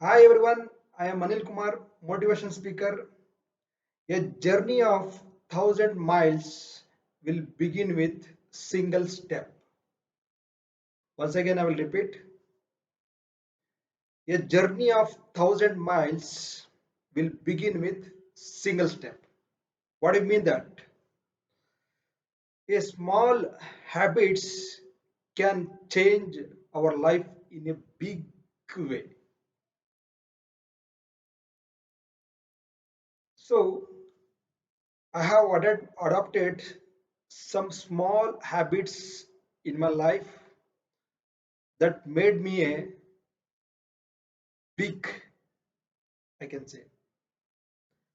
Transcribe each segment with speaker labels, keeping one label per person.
Speaker 1: Hi everyone, I am Anil Kumar, motivation speaker. A journey of 1,000 miles will begin with single step. Once again, I will repeat. A journey of 1,000 miles will begin with single step. What do you mean that? A small habits can change our life in a big way. So I have adopted some small habits in my life that made me a big, I can say.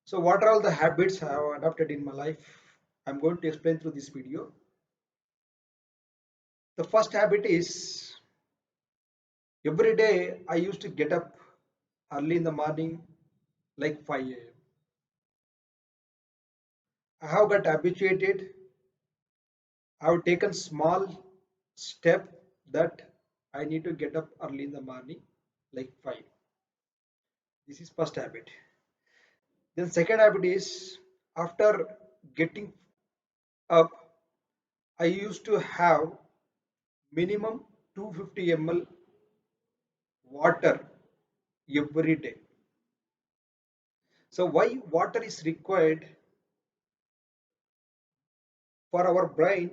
Speaker 1: So, what are all the habits I have adopted in my life? I'm going to explain through this video. The first habit is every day I used to get up early in the morning, like 5 a.m. I have got habituated. I have taken small step that I need to get up early in the morning, like 5. This is first habit. Then second habit is after getting up, I used to have minimum 250 ml water every day. So why water is required for our brain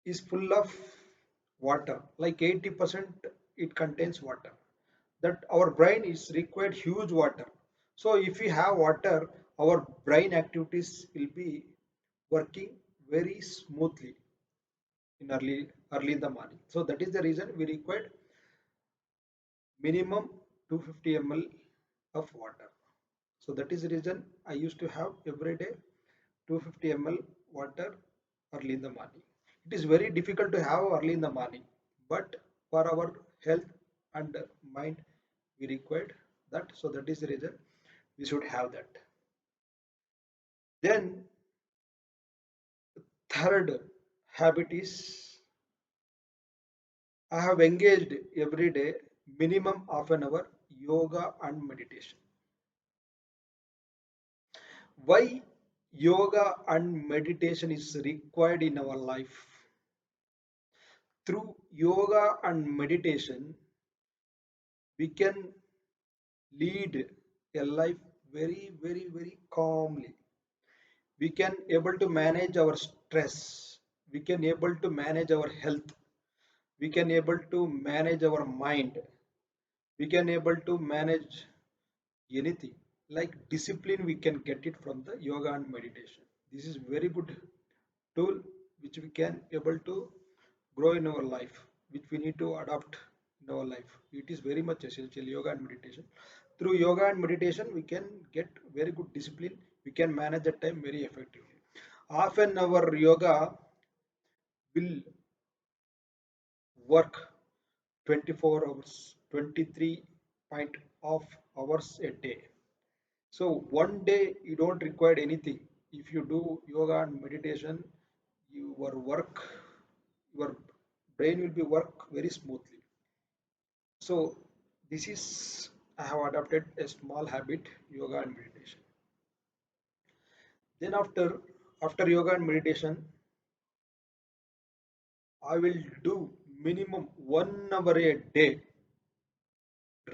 Speaker 1: is full of water, like 80% it contains water. That our brain is required huge water. So if we have water, our brain activities will be working very smoothly in early in the morning. So that is the reason we required minimum 250 ml of water. So that is the reason I used to have every day 250 ml water early in the morning. It is very difficult to have early in the morning, but for our health and mind, we required that. So that is the reason we should have that. Then third habit is I have engaged every day minimum half an hour yoga and meditation. Why yoga and meditation is required in our life? Through yoga and meditation, we can lead a life very, very, very calmly. We can able to manage our stress. We can able to manage our health. We can able to manage our mind. We can able to manage anything. Like discipline, we can get it from the yoga and meditation. This is very good tool which we can able to grow in our life, which we need to adopt in our life. It is very much essential, yoga and meditation. Through yoga and meditation we can get very good discipline. We can manage the time very effectively. Half an hour yoga will work 24 hours, 23.5 hours a day. So one day you don't require anything. If you do yoga and meditation, your work, your brain will be work very smoothly. So this is I have adopted a small habit, yoga and meditation. Then after yoga and meditation, I will do minimum 1 hour a day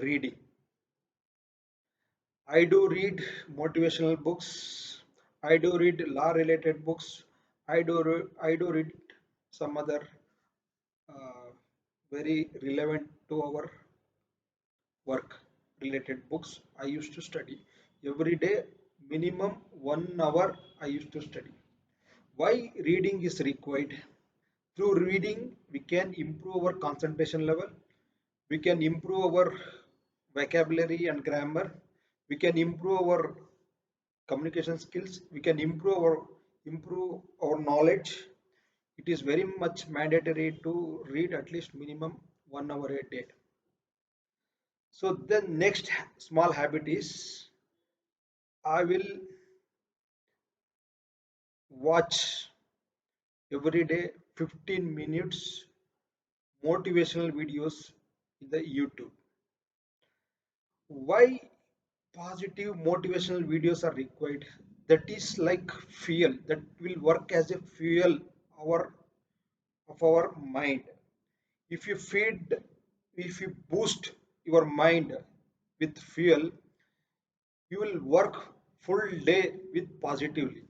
Speaker 1: reading. I do read motivational books. I do read law related books. I do read some other uh, very relevant to our work related books. I used to study every day minimum 1 hour. I used to study. Why reading is required? Through reading, we can improve our concentration level. We can improve our vocabulary and grammar. We can improve our communication skills. We can improve our knowledge. It is very much mandatory to read at least minimum 1 hour a day. So the next small habit is I will watch every day 15 minutes motivational videos in the YouTube. Why positive motivational videos are required? That is like fuel that will work as a fuel our of our mind. If you feed, if you boost your mind with fuel, you will work full day with positively.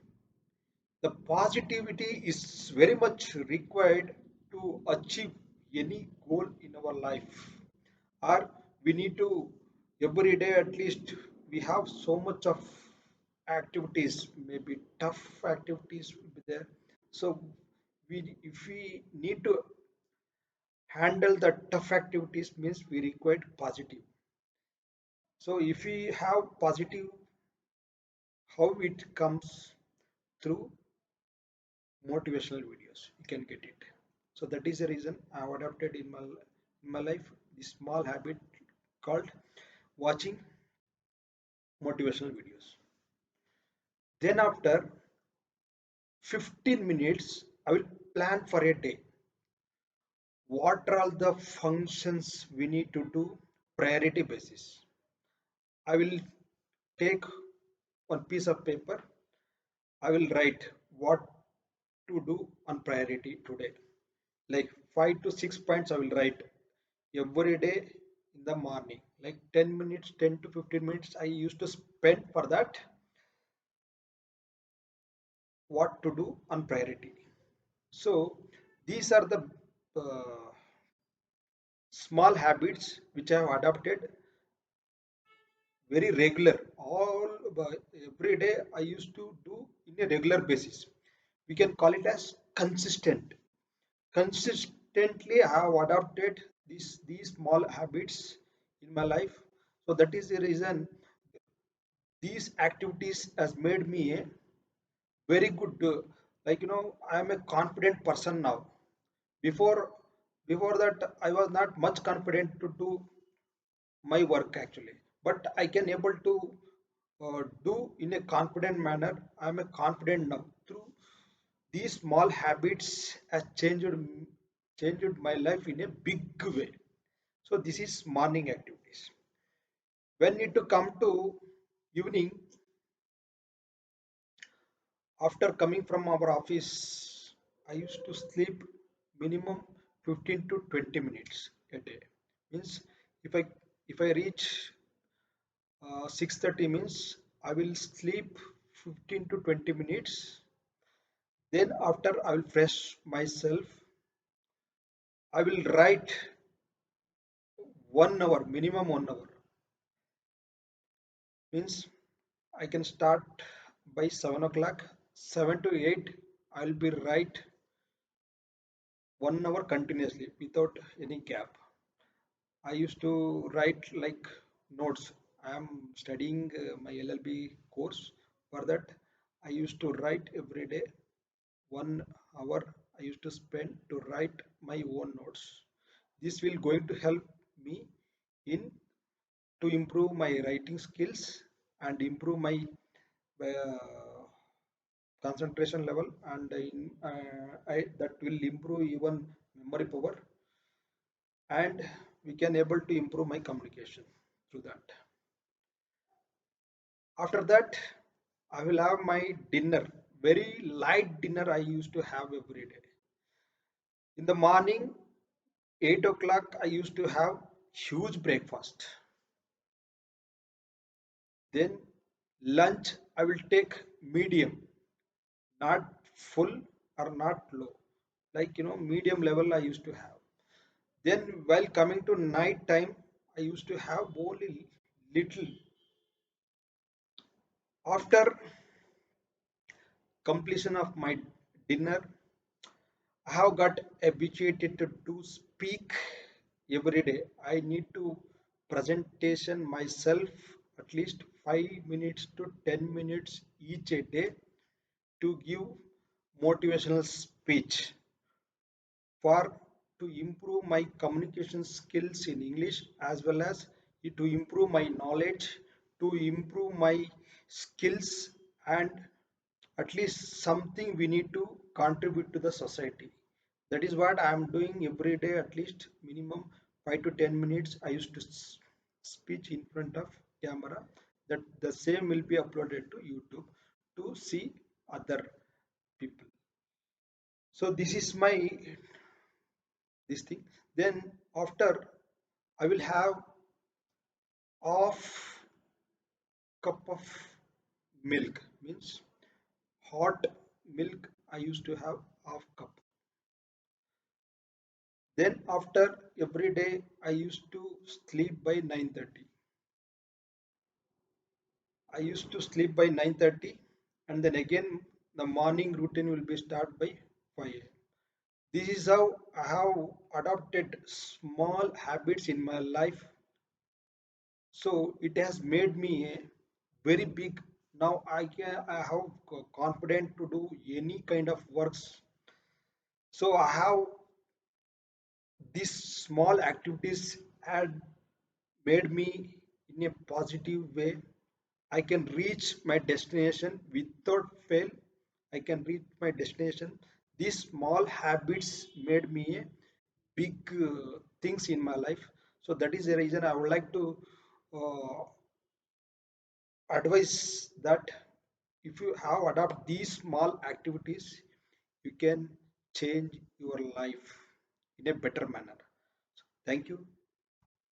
Speaker 1: The positivity is very much required to achieve any goal in our life. Or we need to every day at least we have so much of activities, maybe tough activities will be there. So we if we need to handle the tough activities means we require positive. So if we have positive, how it comes through motivational videos, you can get it. So that is the reason I have adapted in my life this small habit called watching motivational videos. Then after 15 minutes, I will plan for a day. What are all the functions we need to do? Priority basis. I will take one piece of paper. I will write what to do on priority today. Like 5 to 6 points I will write every day in the morning. Like 10 minutes, 10 to 15 minutes I used to spend for that, what to do on priority. So these are the uh, small habits which I have adopted very regular. All every day I used to do in a regular basis. We can call it as consistent. Consistently I have adopted these small habits in my life. So that is the reason these activities has made me a very good like I am a confident person now. Before before that I was not much confident to do my work actually, but I can able to do in a confident manner. I am a confident now through these small habits has changed my life in a big way. So this is morning activities. When need to come to evening, after coming from our office, I used to sleep minimum 15 to 20 minutes a day. Means if I if I reach 6:30 means I will sleep 15 to 20 minutes. Then after I will fresh myself. I will write 1 hour, minimum 1 hour. Means I can start by 7 o'clock, 7 to 8. I'll be write 1 hour continuously without any gap. I used to write like notes. I am studying my LLB course. For that, I used to write every day 1 hour. I used to spend to write my own notes. This will going to help me in to improve my writing skills and improve my uh, concentration level, and that will improve even memory power, and we can able to improve my communication through that. After that I will have my dinner. Very light dinner I used to have every day. In the morning 8 o'clock I used to have huge breakfast. Then lunch I will take medium, not full or not low, like medium level I used to have. Then while coming to night time I used to have only little. After completion of my dinner I have got habituated to speak every day. I need to presentation myself at least 5 minutes to 10 minutes each a day to give motivational speech for to improve my communication skills in English, as well as to improve my knowledge, to improve my skills, and at least something we need to contribute to the society. That is what I am doing every day, at least minimum 5 to 10 minutes. I used to speech in front of camera, that the same will be uploaded to YouTube to see other people. So this is my this thing. Then after I will have half cup of milk, means hot milk. I used to have half cup. Then after every day I used to sleep by 9:30. I used to sleep by 9:30, and then again the morning routine will be start by 5 a.m. This is how I have adopted small habits in my life. So it has made me a very big. Now I have confident to do any kind of works. So I have these small activities had made me in a positive way. I can reach my destination without fail. I can reach my destination. These small habits made me a big things in my life. So that is the reason I would like to uh, advise that if you have adopt these small activities, you can change your life in a better manner. Thank you.